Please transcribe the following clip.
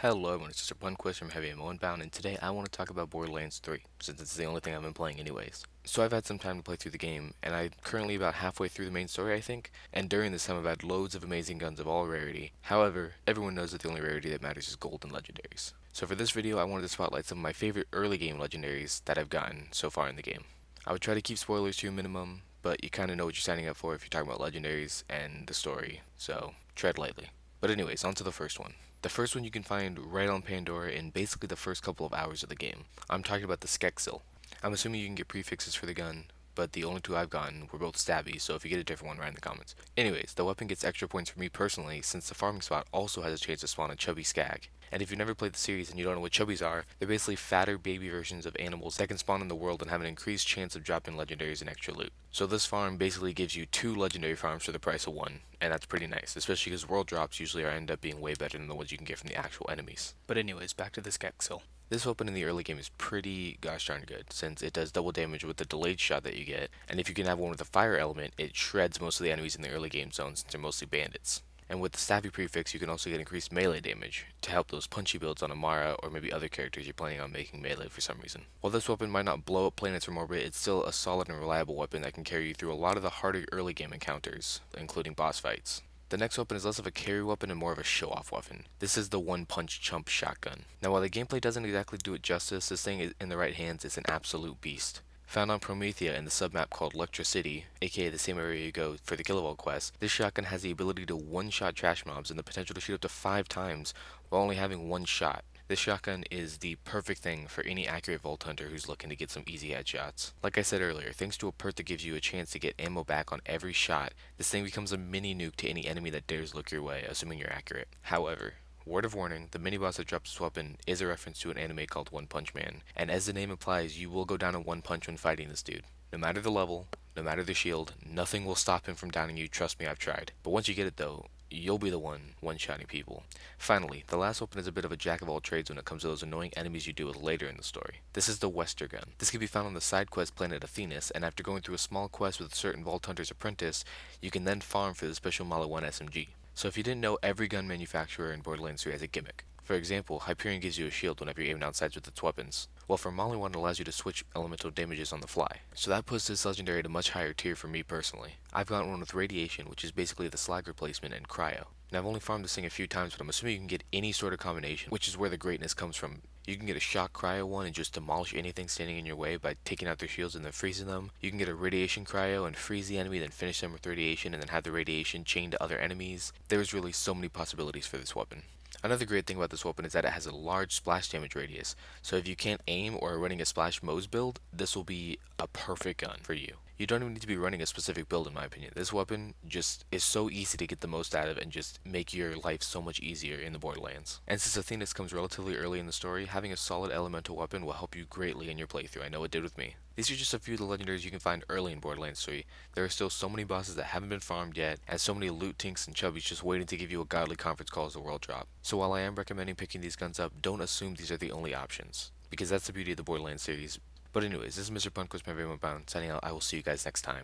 Hello everyone, it's Mr. Bunquist from Heavy Ammo Unbound, and today I want to talk about Borderlands 3, since it's the only thing I've been playing anyways. So I've had some time to play through the game, and I'm currently about halfway through the main story I think, and during this time I've had loads of amazing guns of all rarity. However, everyone knows that the only rarity that matters is gold and legendaries. So for this video I wanted to spotlight some of my favorite early game legendaries that I've gotten so far in the game. I would try to keep spoilers to a minimum, but you kinda know what you're signing up for if you're talking about legendaries and the story, so tread lightly. But anyways, on to the first one. The first one you can find right on Pandora in basically the first couple of hours of the game. I'm talking about the Skeksil. I'm assuming you can get prefixes for the gun, but the only two I've gotten were both stabby, so if you get a different one, write in the comments. Anyways, the weapon gets extra points for me personally, since the farming spot also has a chance to spawn a chubby skag. And if you've never played the series and you don't know what chubbies are, they're basically fatter baby versions of animals that can spawn in the world and have an increased chance of dropping legendaries and extra loot. So this farm basically gives you two legendary farms for the price of one, and that's pretty nice, especially because world drops usually end up being way better than the ones you can get from the actual enemies. But anyways, back to the Skeksil. This weapon in the early game is pretty gosh darn good, since it does double damage with the delayed shot that you get, and if you can have one with a fire element, it shreds most of the enemies in the early game zone since they're mostly bandits. And with the Stabby prefix, you can also get increased melee damage to help those punchy builds on Amara or maybe other characters you're planning on making melee for some reason. While this weapon might not blow up planets from orbit, it's still a solid and reliable weapon that can carry you through a lot of the harder early game encounters, including boss fights. The next weapon is less of a carry weapon and more of a show-off weapon. This is the one-punch chump shotgun. Now while the gameplay doesn't exactly do it justice, this thing in the right hands is an absolute beast. Found on Promethea in the submap called Lectra City, aka the same area you go for the Kilovolt quest, this shotgun has the ability to one-shot trash mobs and the potential to shoot up to 5 times while only having one shot. This shotgun is the perfect thing for any accurate Vault Hunter who's looking to get some easy headshots. Like I said earlier, thanks to a perk that gives you a chance to get ammo back on every shot, this thing becomes a mini nuke to any enemy that dares look your way, assuming you're accurate. However, word of warning, the mini boss that drops this weapon is a reference to an anime called One Punch Man, and as the name implies, you will go down in one punch when fighting this dude. No matter the level, no matter the shield, nothing will stop him from downing you, trust me, I've tried. But once you get it though, you'll be the one-shotting people. Finally, the last weapon is a bit of a jack of all trades when it comes to those annoying enemies you deal with later in the story. This is the Westar gun. This can be found on the side quest planet Athenas, and after going through a small quest with a certain Vault Hunter's apprentice, you can then farm for the special Mala 1 SMG. So if you didn't know, every gun manufacturer in Borderlands 3 has a gimmick. For example, Hyperion gives you a shield whenever you're aiming out sights with its weapons, while for Molly 1 it allows you to switch elemental damages on the fly. So that puts this legendary at a much higher tier for me personally. I've got one with Radiation, which is basically the slag replacement, and Cryo. Now I've only farmed this thing a few times, but I'm assuming you can get any sort of combination, which is where the greatness comes from. You can get a shock cryo one and just demolish anything standing in your way by taking out their shields and then freezing them. You can get a radiation cryo and freeze the enemy, then finish them with radiation and then have the radiation chained to other enemies. There's really so many possibilities for this weapon. Another great thing about this weapon is that it has a large splash damage radius, so if you can't aim or are running a splash Mose build, this will be a perfect gun for you. You don't even need to be running a specific build in my opinion. This weapon just is so easy to get the most out of and just make your life so much easier in the Borderlands. And since Athenas comes relatively early in the story, having a solid elemental weapon will help you greatly in your playthrough. I know it did with me. These are just a few of the legendaries you can find early in Borderlands 3. There are still so many bosses that haven't been farmed yet, and so many loot tinks and chubbies just waiting to give you a godly conference call as the world drop. So while I am recommending picking these guns up, don't assume these are the only options, because that's the beauty of the Borderlands series. But anyways, this is Mr. Punquist from Everyone Bound, signing out. I will see you guys next time.